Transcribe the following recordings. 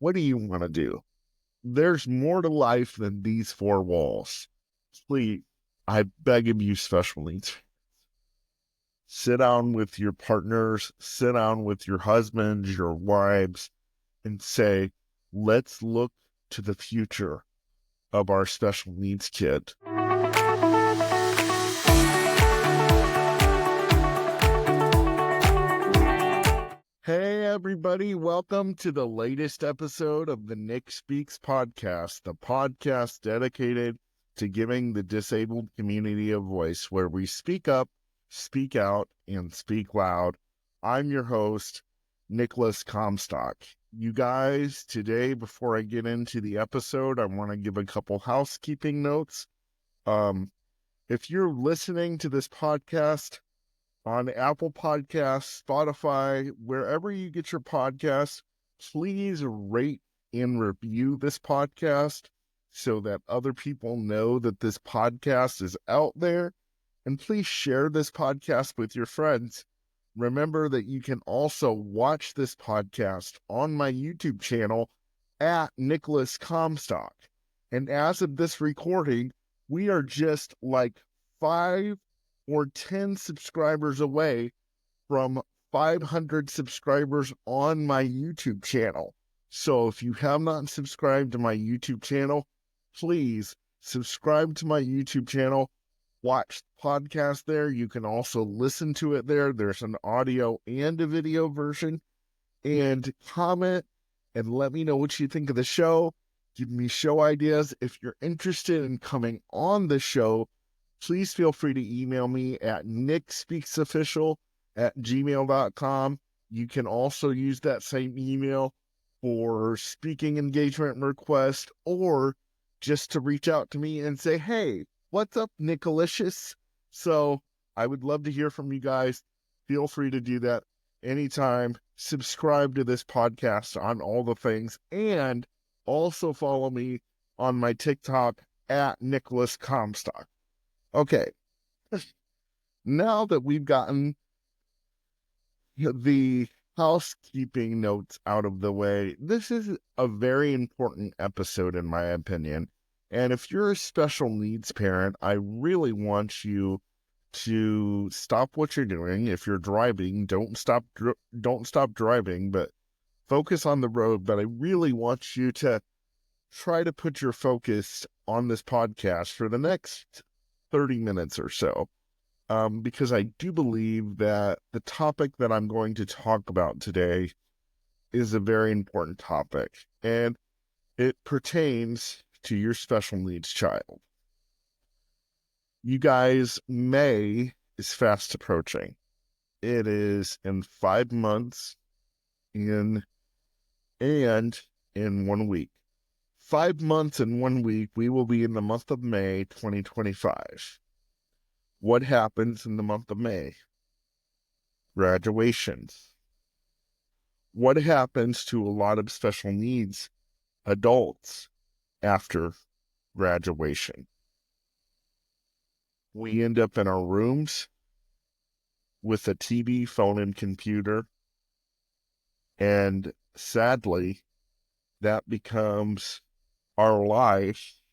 What do you want to do? There's more to life than these four walls. Please, I beg of you, special needs. Sit down with your partners, sit down with your husbands, your wives, and say, let's look to the future of our special needs kid. Hey, everybody. Welcome to the latest episode of the Nick Speaks podcast, the podcast dedicated to giving the disabled community a voice, where we speak up, speak out, and speak loud. I'm your host, Nicolas Comstock. You guys, today, before I get into the episode, I want to give a couple housekeeping notes. If you're listening to this podcast on Apple Podcasts, Spotify, wherever you get your podcasts, please rate and review this podcast so that other people know that this podcast is out there. And please share this podcast with your friends. Remember that you can also watch this podcast on my YouTube channel at Nicolas Comstock. And as of this recording, we are just like 5 or 10 subscribers away from 500 subscribers on my YouTube channel. So if you have not subscribed to my YouTube channel, please subscribe to my YouTube channel. Watch the podcast there. You can also listen to it there. There's an audio and a video version. And comment and let me know what you think of the show. Give me show ideas. If you're interested in coming on the show, please feel free to email me at nickspeaksofficial@gmail.com. You can also use that same email for speaking engagement requests or just to reach out to me and say, hey, what's up, Nicolicious? So I would love to hear from you guys. Feel free to do that anytime. Subscribe to this podcast on all the things, and also follow me on my TikTok at Nicolas Comstock. Okay, now that we've gotten the housekeeping notes out of the way, this is a very important episode in my opinion. And if you're a special needs parent, I really want you to stop what you're doing. If you're driving, don't stop driving, but focus on the road. But I really want you to try to put your focus on this podcast for the next 30 minutes or so, because I do believe that the topic that I'm going to talk about today is a very important topic, and it pertains to your special needs child. You guys, May is fast approaching. It is in 5 months and in 1 week. 5 months and 1 week, we will be in the month of May 2025. What happens in the month of May? Graduations. What happens to a lot of special needs adults after graduation? We end up in our rooms with a TV, phone, and computer. And sadly, that becomes our life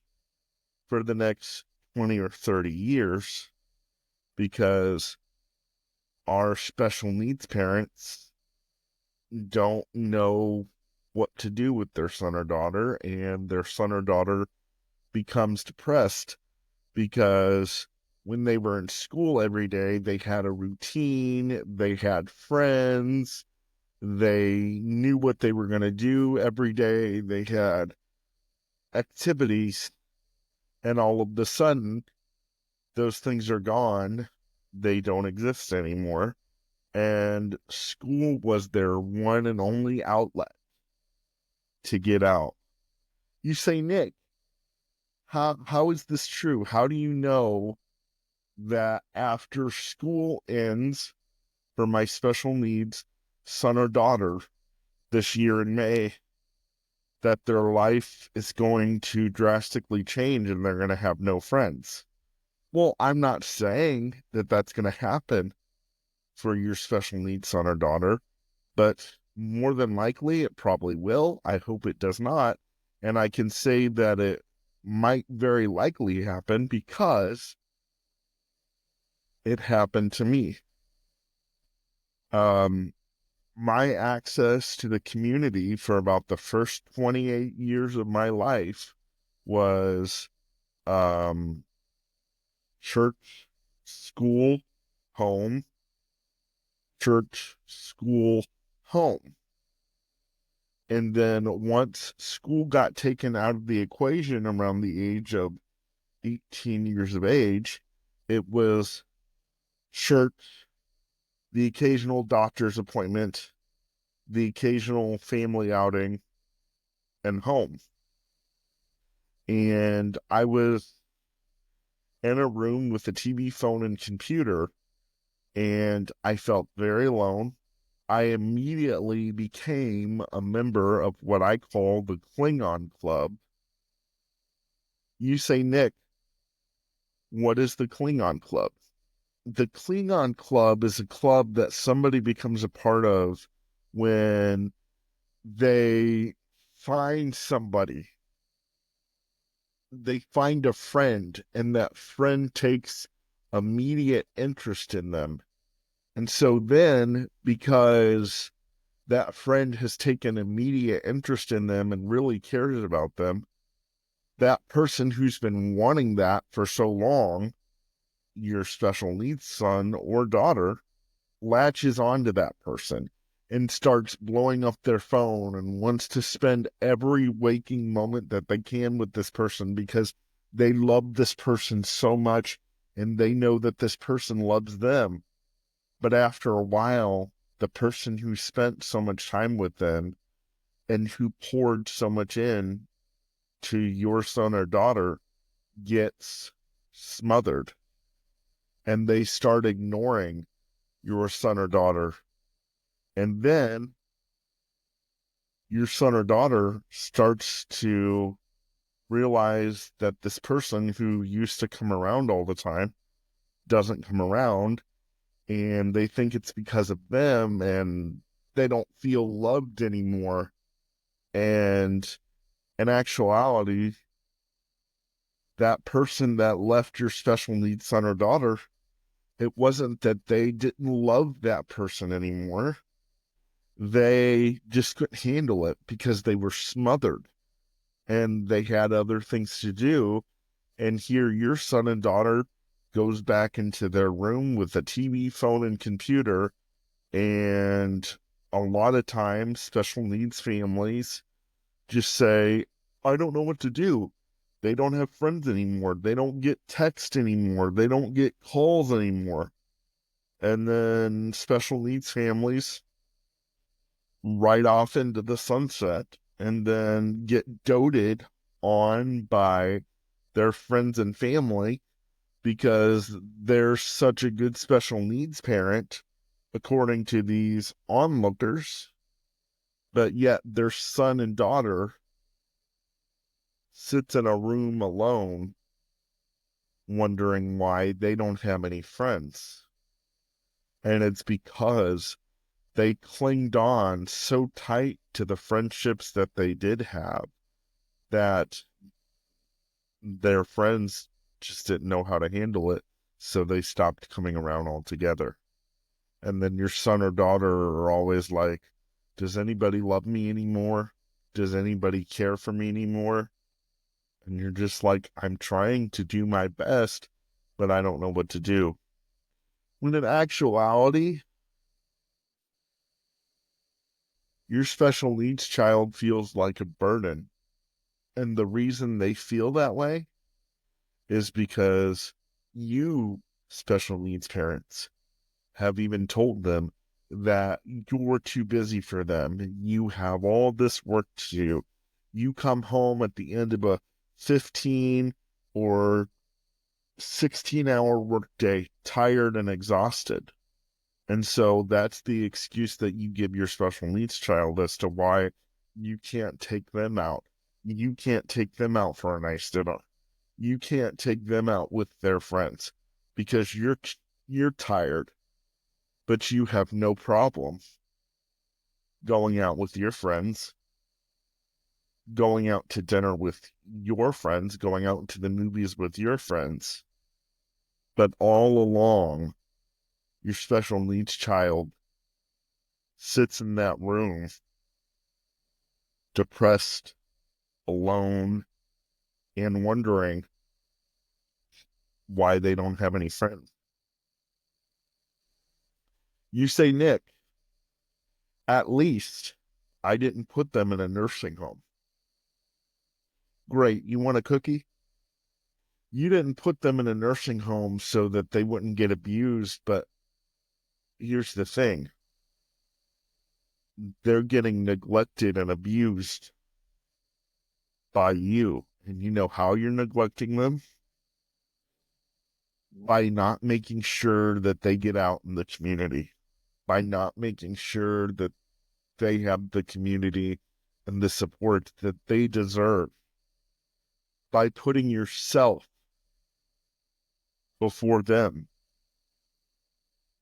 for the next 20 or 30 years, because our special needs parents don't know what to do with their son or daughter, and their son or daughter becomes depressed because when they were in school every day, they had a routine, they had friends, they knew what they were going to do every day, they had activities, and all of the sudden those things are gone. They don't exist anymore, and school was their one and only outlet to get out. You say, Nick, how is this true? How do you know that after school ends for my special needs son or daughter this year in May, that their life is going to drastically change and they're going to have no friends? Well, I'm not saying that that's going to happen for your special needs son or daughter, but more than likely it probably will. I hope it does not. And I can say that it might very likely happen because it happened to me. My access to the community for about the first 28 years of my life was um, church, school, home, church, school, home. And then once school got taken out of the equation around the age of 18 years of age, it was church, the occasional doctor's appointment, the occasional family outing, and home. And I was in a room with a TV, phone, and computer, and I felt very alone. I immediately became a member of what I call the Klingon Club. You say, Nick, what is the Klingon Club? The Klingon Club is a club that somebody becomes a part of when they find somebody, they find a friend, and that friend takes immediate interest in them. And so then, because that friend has taken immediate interest in them and really cares about them, that person who's been wanting that for so long, your special needs son or daughter, latches onto that person and starts blowing up their phone and wants to spend every waking moment that they can with this person because they love this person so much and they know that this person loves them. But after a while, the person who spent so much time with them and who poured so much in to your son or daughter gets smothered, and they start ignoring your son or daughter. And then your son or daughter starts to realize that this person who used to come around all the time doesn't come around, and they think it's because of them, and they don't feel loved anymore. And in actuality, that person that left your special needs son or daughter, it wasn't that they didn't love that person anymore. They just couldn't handle it because they were smothered and they had other things to do. And here your son and daughter goes back into their room with a TV, phone, and computer. And a lot of times, special needs families just say, I don't know what to do. They don't have friends anymore. They don't get text anymore. They don't get calls anymore. And then special needs families ride off into the sunset and then get doted on by their friends and family because they're such a good special needs parent, according to these onlookers, but yet their son and daughter sits in a room alone wondering why they don't have any friends. And it's because they clinged on so tight to the friendships that they did have that their friends just didn't know how to handle it, so they stopped coming around altogether. And then your son or daughter are always like, does anybody love me anymore? Does anybody care for me anymore? And you're just like, I'm trying to do my best, but I don't know what to do. When in actuality, your special needs child feels like a burden. And the reason they feel that way is because you, special needs parents, have even told them that you're too busy for them. You have all this work to do. You come home at the end of a 15 or 16-hour workday, tired and exhausted. And so that's the excuse that you give your special needs child as to why you can't take them out. You can't take them out for a nice dinner. You can't take them out with their friends because you're tired, but you have no problem going out with your friends, going out to dinner with your friends, going out to the movies with your friends. But all along, your special needs child sits in that room, depressed, alone, and wondering why they don't have any friends. You say, Nick, at least I didn't put them in a nursing home. Great. You want a cookie? You didn't put them in a nursing home so that they wouldn't get abused, but here's the thing. They're getting neglected and abused by you. And you know how you're neglecting them? By not making sure that they get out in the community, by not making sure that they have the community and the support that they deserve, by putting yourself before them.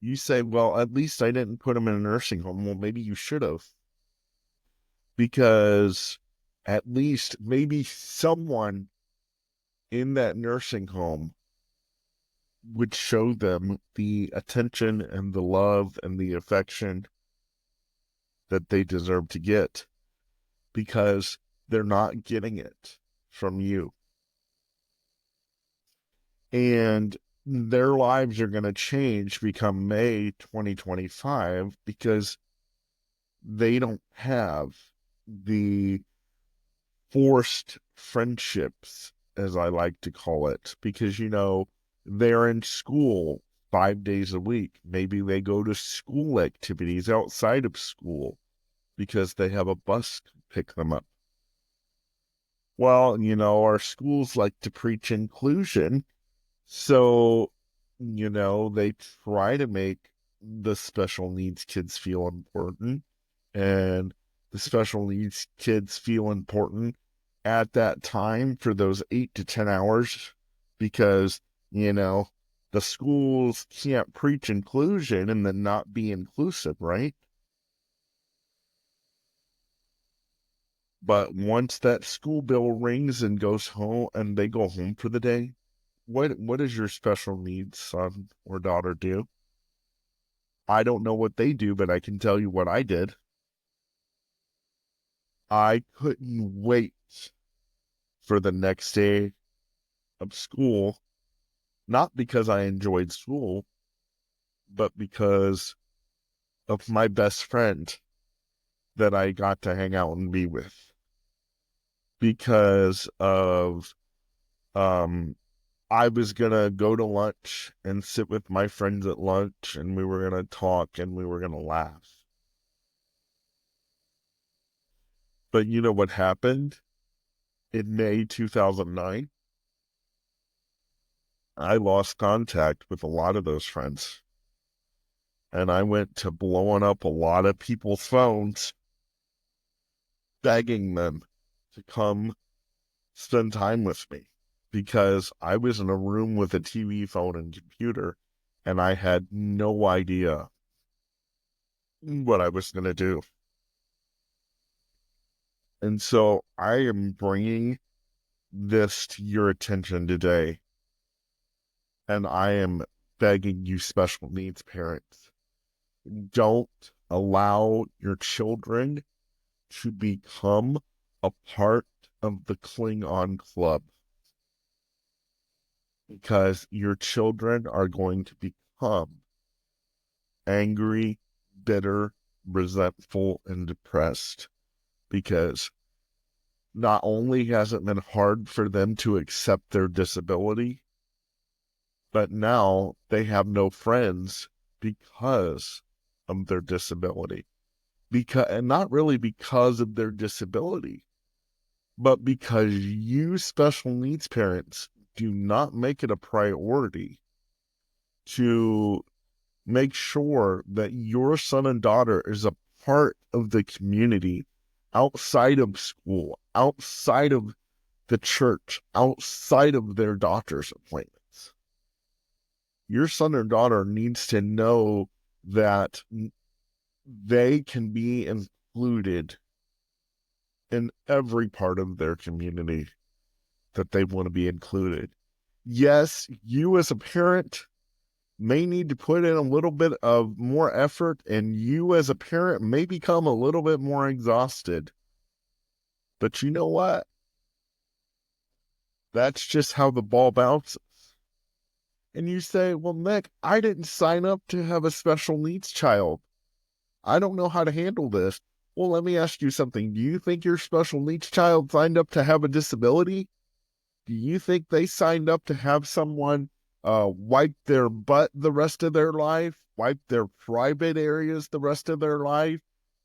You say, well, at least I didn't put them in a nursing home. Well, maybe you should have, because at least maybe someone in that nursing home would show them the attention and the love and the affection that they deserve to get, because they're not getting it from you. And their lives are going to change become May 2025 because they don't have the forced friendships, as I like to call it, because, you know, they're in school 5 days a week. Maybe they go to school activities outside of school because they have a bus to pick them up. Well, you know, our schools like to preach inclusion. So, you know, they try to make the special needs kids feel important, and the special needs kids feel important at that time for those 8 to 10 hours, because, you know, the schools can't preach inclusion and then not be inclusive, right? But once that school bell rings and goes home and they go home for the day, what does your special needs son or daughter do? I don't know what they do, but I can tell you what I did. I couldn't wait for the next day of school, not because I enjoyed school, but because of my best friend that I got to hang out and be with. Because of I was gonna go to lunch and sit with my friends at lunch, and we were gonna talk and we were gonna laugh. But you know what happened? In May 2009, I lost contact with a lot of those friends. And I went to blowing up a lot of people's phones, begging them to come spend time with me, because I was in a room with a TV, phone, and computer, and I had no idea what I was going to do. And so I am bringing this to your attention today, and I am begging you, special needs parents, don't allow your children to become a part of the Klingon club, because your children are going to become angry, bitter, resentful, and depressed, because not only has it been hard for them to accept their disability, but now they have no friends because of their disability. And not really because of their disability, but because you special needs parents do not make it a priority to make sure that your son and daughter is a part of the community outside of school, outside of the church, outside of their doctor's appointments. Your son or daughter needs to know that they can be included in every part of their community that they want to be included. Yes, you as a parent may need to put in a little bit of more effort, and you as a parent may become a little bit more exhausted. But you know what? That's just how the ball bounces. And you say, well, Nick, I didn't sign up to have a special needs child. I don't know how to handle this. Well, let me ask you something. Do you think your special needs child signed up to have a disability? Do you think they signed up to have someone wipe their butt the rest of their life, wipe their private areas the rest of their life,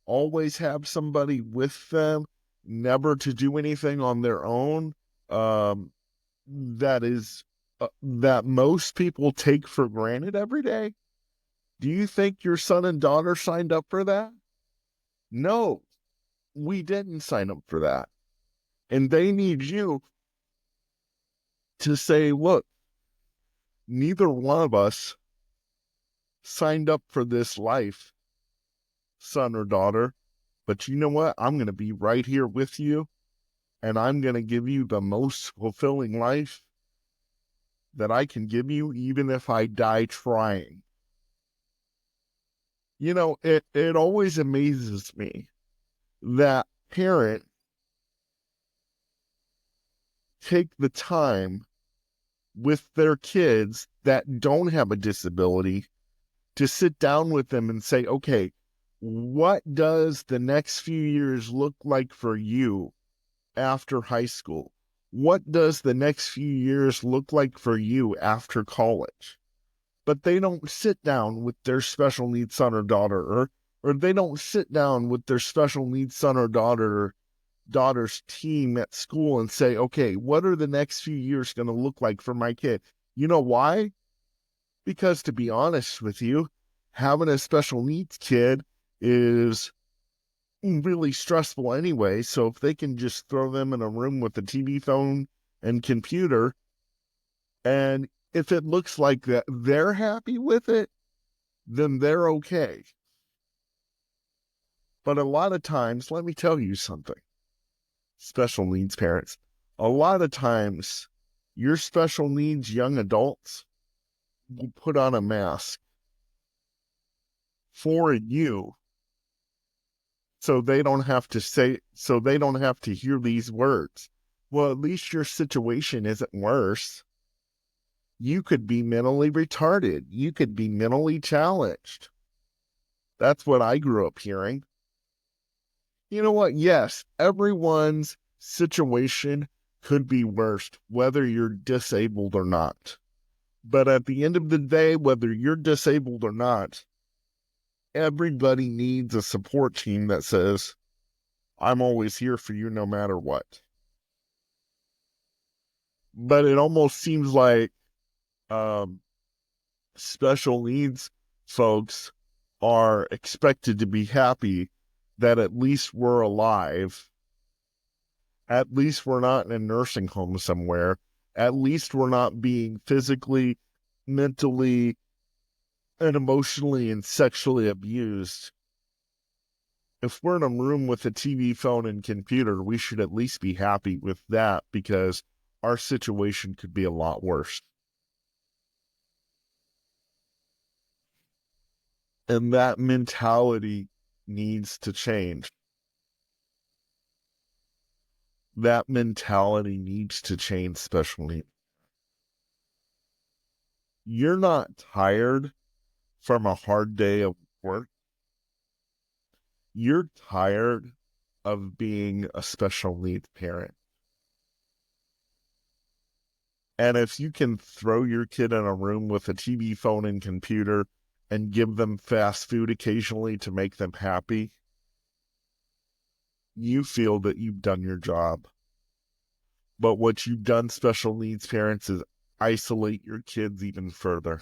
always have somebody with them, never to do anything on their own? That is that most people take for granted every day. Do you think your son and daughter signed up for that? No, we didn't sign up for that. And they need you to say, look, neither one of us signed up for this life, son or daughter, but you know what? I'm going to be right here with you, and I'm going to give you the most fulfilling life that I can give you, even if I die trying. You know, it always amazes me that parents take the time with their kids that don't have a disability to sit down with them and say, okay, what does the next few years look like for you after high school? What does the next few years look like for you after college? But they don't sit down with their special needs son or daughter, or they don't sit down with their special needs son or daughter's team at school and say, okay, what are the next few years going to look like for my kid? You know why? Because to be honest with you, having a special needs kid is really stressful anyway. So if they can just throw them in a room with a TV phone and computer, and if it looks like that they're happy with it, then they're okay. But a lot of times, let me tell you something, special needs parents, a lot of times your special needs young adults will put on a mask for you so they don't have to hear these words. Well, at least your situation isn't worse. You could be mentally retarded. You could be mentally challenged. That's what I grew up hearing. You know what? Yes, everyone's situation could be worse, whether you're disabled or not. But at the end of the day, whether you're disabled or not, everybody needs a support team that says, I'm always here for you no matter what. But it almost seems like special needs folks are expected to be happy that at least we're alive. At least we're not in a nursing home somewhere. At least we're not being physically, mentally, and emotionally and sexually abused. If we're in a room with a TV, phone, and computer, we should at least be happy with that because our situation could be a lot worse. And that mentality needs to change. That mentality needs to change, especially. You're not tired from a hard day of work. You're tired of being a special needs parent. And if you can throw your kid in a room with a TV, phone, and computer and give them fast food occasionally to make them happy, you feel that you've done your job. But what you've done, special needs parents, is isolate your kids even further.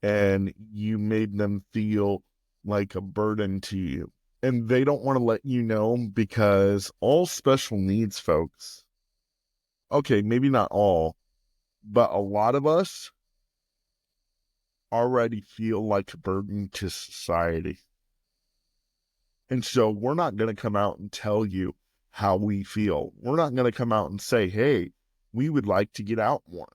And you made them feel like a burden to you. And they don't want to let you know because all special needs folks, okay, maybe not all, but a lot of us already feel like a burden to society. And so we're not going to come out and tell you how we feel. We're not going to come out and say, hey, we would like to get out more.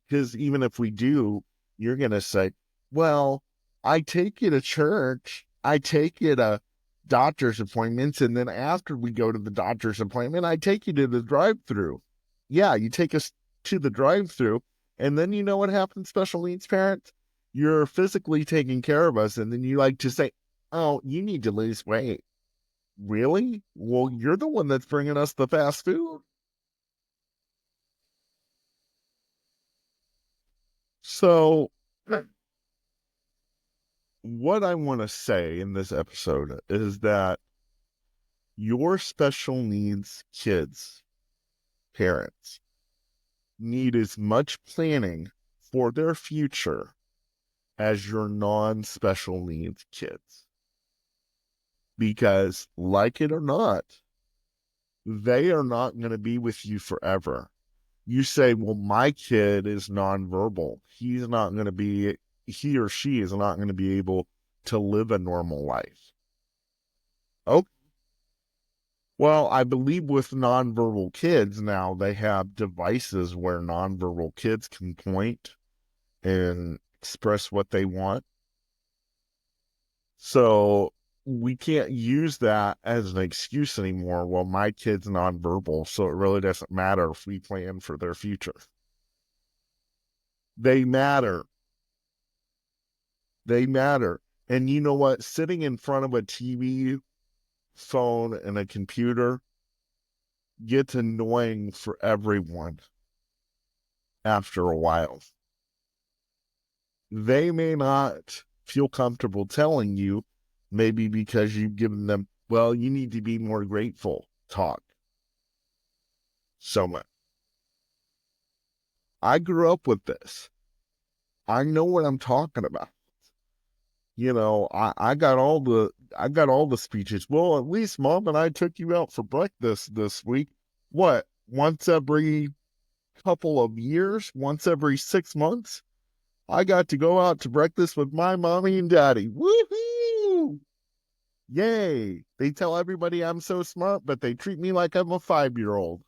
Because even if we do, you're going to say, well, I take you to church, I take you to doctor's appointments, and then after we go to the doctor's appointment, I take you to the drive-through. Yeah, you take us to the drive-through, and then you know what happens, special needs parents? You're physically taking care of us, and then you like to say, oh, you need to lose weight. Really? Well, you're the one that's bringing us the fast food. So what I want to say in this episode is that your special needs kids, parents, need as much planning for their future as your non-special needs kids. Because, like it or not, they are not going to be with you forever. You say, well, my kid is nonverbal. He or she is not going to be able to live a normal life. Oh, well, I believe with nonverbal kids now, they have devices where nonverbal kids can point and express what they want. So we can't use that as an excuse anymore. Well, my kid's nonverbal, so it really doesn't matter if we plan for their future. They matter. They matter. And you know what? Sitting in front of a TV, phone, and a computer gets annoying for everyone after a while. They may not feel comfortable telling you, maybe because you've given them, well, you need to be more grateful talk so much. I grew up with this. I know what I'm talking about. You know, I got all the speeches. Well, at least Mom and I took you out for breakfast this week. What? Once every couple of years, once every 6 months, I got to go out to breakfast with my mommy and daddy. Woohoo! Yay! They tell everybody I'm so smart, but they treat me like I'm a 5-year-old.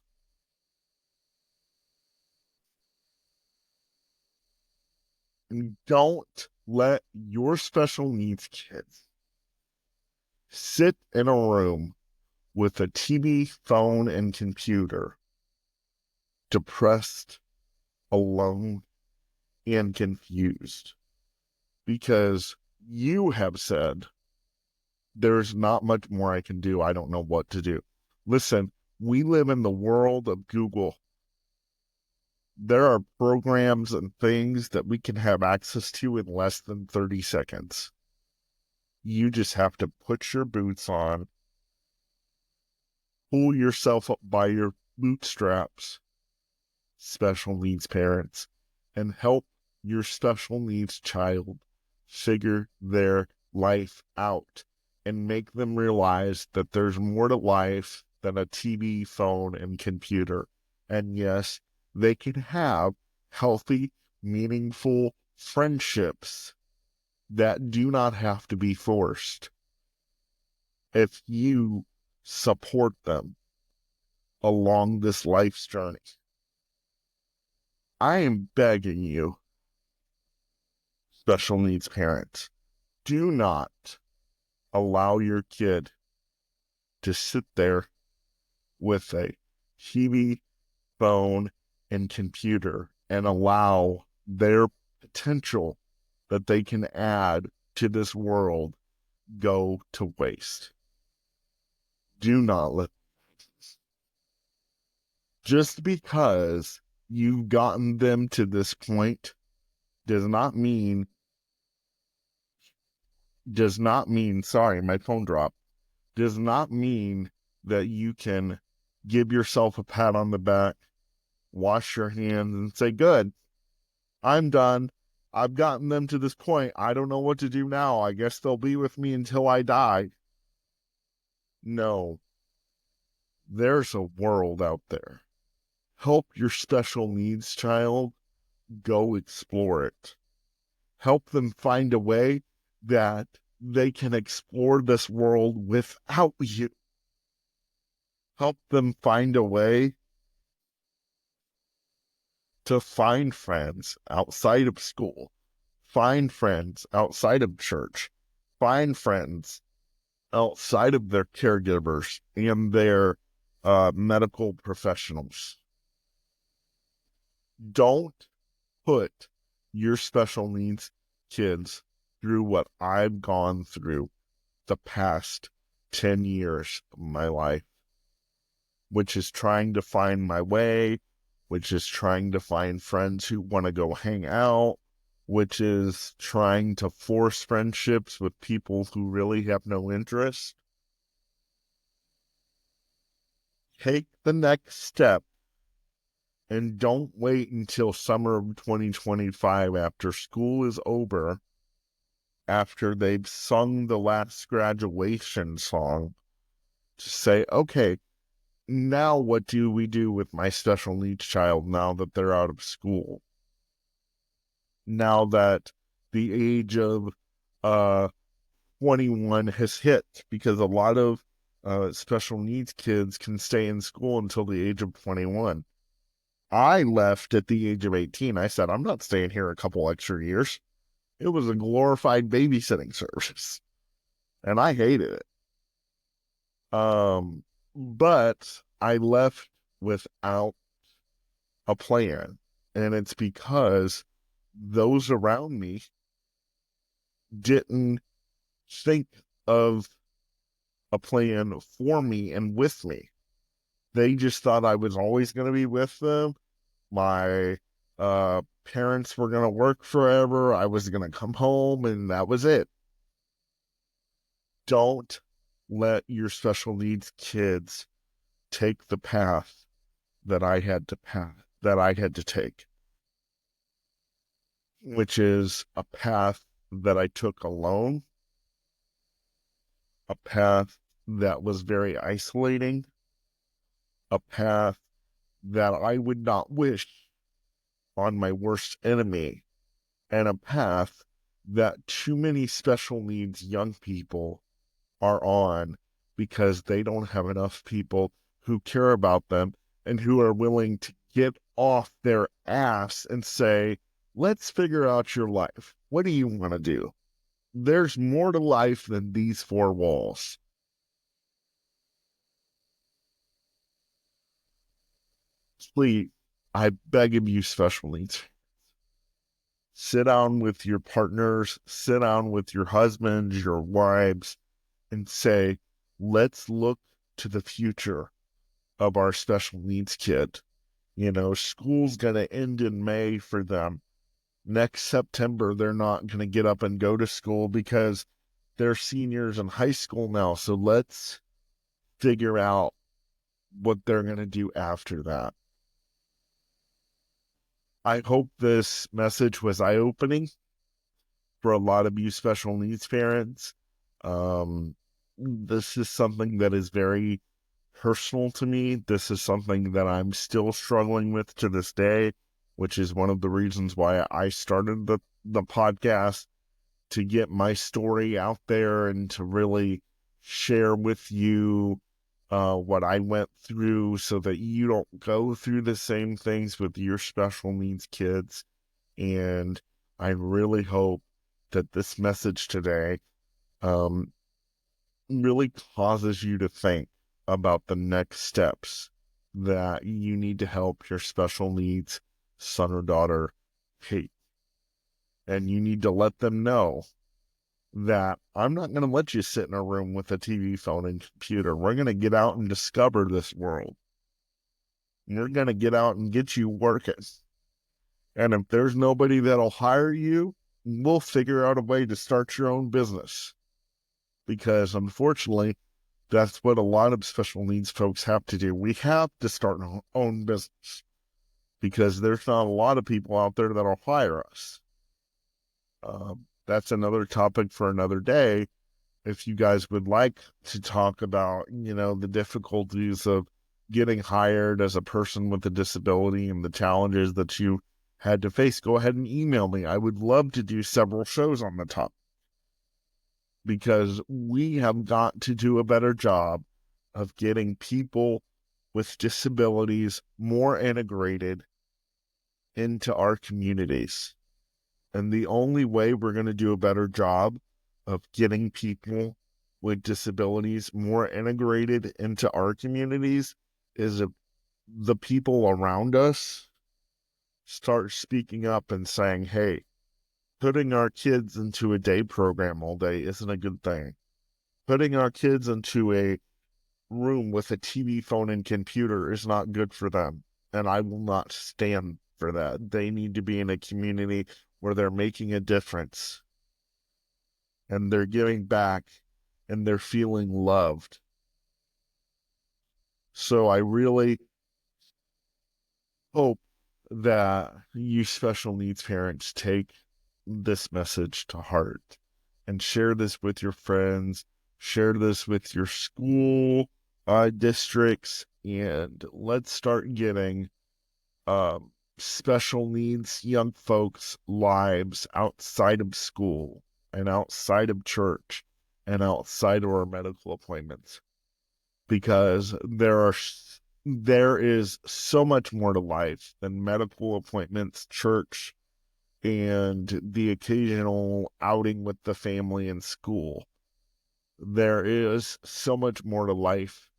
And don't let your special needs kids sit in a room with a TV, phone, and computer, depressed, alone, and confused. Because you have said, there's not much more I can do. I don't know what to do. Listen, we live in the world of Google. There are programs and things that we can have access to in less than 30 seconds. You just have to put your boots on, pull yourself up by your bootstraps, special needs parents, and help your special needs child figure their life out and make them realize that there's more to life than a TV, phone, and computer. And yes, they can have healthy, meaningful friendships that do not have to be forced if you support them along this life's journey. I am begging you, special needs parents, do not allow your kid to sit there with a TV, phone, and computer and allow their potential that they can add to this world go to waste. Do not let. Just because you've gotten them to this point does not mean, sorry, my phone dropped, does not mean that you can give yourself a pat on the back, wash your hands, and say, good, I'm done. I've gotten them to this point. I don't know what to do now. I guess they'll be with me until I die. No, there's a world out there. Help your special needs child go explore it. Help them find a way that they can explore this world without you. Help them find a way to find friends outside of school, find friends outside of church, find friends outside of their caregivers and their medical professionals. Don't put your special needs kids through what I've gone through the past 10 years of my life, which is trying to find my way, which is trying to find friends who want to go hang out, which is trying to force friendships with people who really have no interest. Take the next step and don't wait until summer of 2025 after school is over, after they've sung the last graduation song, to say, okay, now what do we do with my special needs child now that they're out of school? Now that the age of 21 has hit, because a lot of special needs kids can stay in school until the age of 21. I left at the age of 18. I said, I'm not staying here a couple extra years. It was a glorified babysitting service, and I hated it. But I left without a plan, and it's because those around me didn't think of a plan for me and with me. They just thought I was always going to be with them. My parents were going to work forever. I was going to come home, and that was it. Don't let your special needs kids take the path that I had to take, which is a path that I took alone, a path that was very isolating, a path that I would not wish on my worst enemy, and a path that too many special needs young people are on because they don't have enough people who care about them and who are willing to get off their ass and say, let's figure out your life. What do you want to do? There's more to life than these four walls. Please, I beg of you, special needs. Sit down with your partners, sit down with your husbands, your wives, and say, let's look to the future of our special needs kid. You know, school's going to end in May for them. Next September, they're not going to get up and go to school because they're seniors in high school now. So let's figure out what they're going to do after that. I hope this message was eye-opening for a lot of you special needs parents. This is something that is very personal to me. This is something that I'm still struggling with to this day, which is one of the reasons why I started the podcast, to get my story out there and to really share with you what I went through so that you don't go through the same things with your special needs kids. And I really hope that this message today really causes you to think about the next steps that you need to help your special needs son or daughter take. And you need to let them know that I'm not going to let you sit in a room with a TV, phone, and computer. We're going to get out and discover this world. We're going to get out and get you working. And if there's nobody that'll hire you, we'll figure out a way to start your own business. Because unfortunately, that's what a lot of special needs folks have to do. We have to start our own business because there's not a lot of people out there that'll hire us. That's another topic for another day. If you guys would like to talk about, the difficulties of getting hired as a person with a disability and the challenges that you had to face, go ahead and email me. I would love to do several shows on the topic. because we have got to do a better job of getting people with disabilities more integrated into our communities. And the only way we're going to do a better job of getting people with disabilities more integrated into our communities is if the people around us start speaking up and saying, hey, putting our kids into a day program all day isn't a good thing. Putting our kids into a room with a TV, phone, and computer is not good for them. And I will not stand for that. They need to be in a community where they're making a difference and they're giving back and they're feeling loved. So I really hope that you special needs parents take this message to heart and share this with your friends, share this with your school districts, and let's start getting special needs young folks' lives outside of school and outside of church and outside of our medical appointments, because there is so much more to life than medical appointments, church, and the occasional outing with the family in school. There is so much more to life,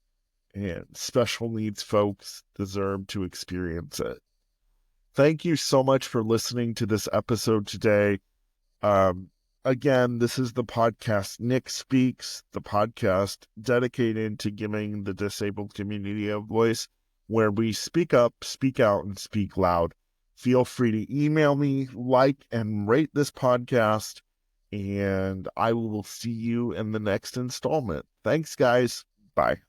and special needs folks deserve to experience it. Thank you so much for listening to this episode today. Um, Again, this is the podcast Nick Speaks, the podcast dedicated to giving the disabled community a voice, where we speak up, speak out, and speak loud. Feel free to email me, like, and rate this podcast, and I will see you in the next installment. Thanks, guys. Bye.